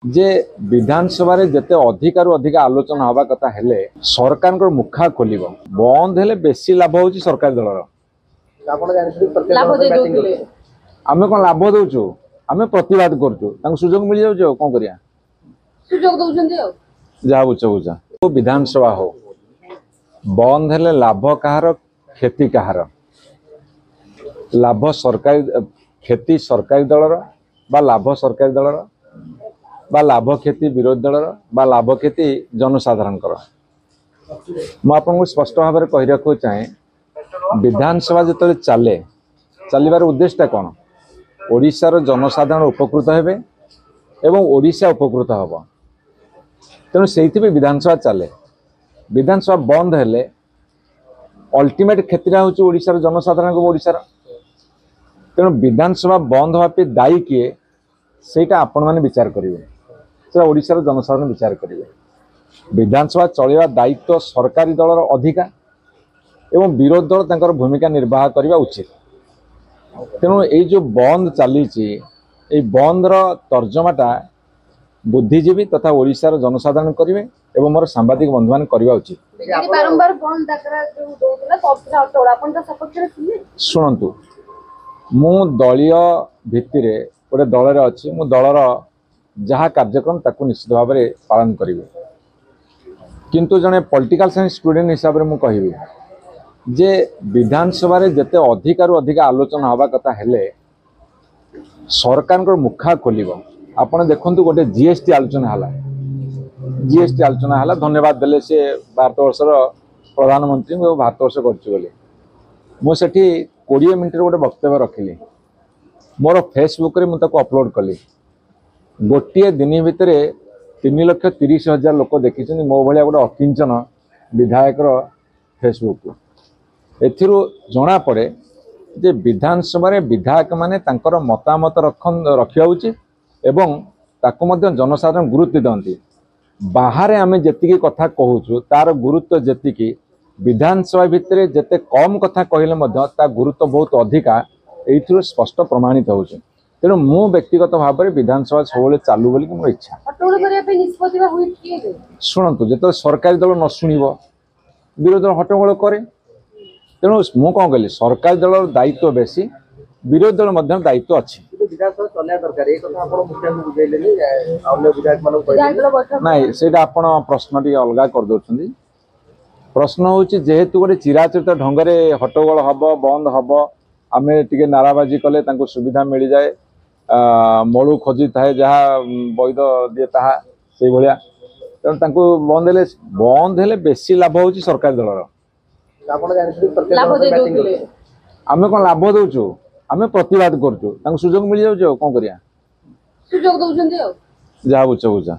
जे विधानसभा रे जते अधिकार अधिक आलोचना हवा कथा हेले सरकार को मुखा खोल बंद हेले बेसी लाभ होची सरकार दलर आमे कौन लाभ दौचु आमे प्रतिवाद करूँ सुजोग मिल जाऊ कौन करिया जहा बुझ बुझा विधानसभा हो बंद हेले लाभ कहार क्षति कहार लाभ सरकारी क्षति सरकारी दलर बा लाभ सरकारी दलर बा लाभ क्षति विरोधी दलर बा लाभ क्षति जनसाधारण मुझे स्पष्ट भाव में कही रखा चाहे विधानसभा जो चले चलबार उद्देश्य कौन ओडिशार जनसाधारण उपकृत हेबे एवं ओडिशा उपकृत हम तेणु से विधानसभा चले विधानसभा बंद हेले अल्टीमेट क्षेत्रा हूँ ओडिशार जनसाधारण को ओडिशार तेणु विधानसभा बंद होगा दायी किए सेटा आपण मैंने विचार करेंगे से ओडिशार जनसाधारण विचार करेंगे विधानसभा चलवा दायित्व सरकारी दलर अधिका एवं विरोधी दल तंकर भूमिका निर्वाह करने उचित तेणु ये जो बंद चली बंद तर्जमाटा बुद्धिजीवी तथा ओडिशार जनसाधारण करेंगे एवं मोर सांबादिक बंधु मान करवा उचित शुणु मु दलीय भित्ति गोटे दल अच्छी मु दलर जहाँ कार्यक्रम ताकू निश्चित भाव में पालन करी किंतु जड़े पॉलिटिकल साइंस स्टूडेंट हिसाब से मुझे जे विधानसभा रे जते अधिकार अधिक आलोचना हवा कथा हेले सरकार को मुखा खोल आपण देखु गोटे जीएसटी आलोचना है जीएसटी आलोचना है धन्यवाद देले से भारत वर्षर प्रधानमंत्री भारत वर्ष कर 20 मिनट गोटे वक्तव्य रखिली मोर फेसबुक रे मुझे अपलोड कली गोटे दिन भितर 3,30,000 लोक देखी मो भाया गोटे अकिंचन विधायक फेसबुक एथिरु जना पड़े जे विधानसभा रे विधायक माने तांकर मतामत रखा उचित एवं ताकु मध्य जनसाधारण गुरुत्व दियंती बाहर आमे जेतिकी कथा कहूचु तार गुरुत्व जेतिकी विधानसभा भितर जेते कम कथा कहले मध्य ता गुरुत्व बहुत अधिका एइथिरु स्पष्ट प्रमाणित होउछ तेणु मु व्यक्तिगत भाव में विधानसभा सब चालू बोली मोर इच्छा शुणु जो सरकारी दल न शुण विरोधी दल हट्टगोल करे तेणु मु कौन कहली सरकारी दल दायित्व बेसी विरोधी दल दायित्व अच्छी नाई से प्रश्न टी अलग कर प्रश्न हूँ जेहेतु गोटे चिराचरित ढंग से हट्टगोल हम बंद हम आम टे नाराबाजी कले सुविधा मिल जाए मलु खोजी थाए जहाँ वैध दिए ताहा से भाया तेणु बंद हेले बेसी लाभ होची सरकारी दलर आमे कौन लाभ दौचु आमे प्रतिवाद करूँ सुजोग मिल जाऊ कौन करिया जहा बुझ बुझा।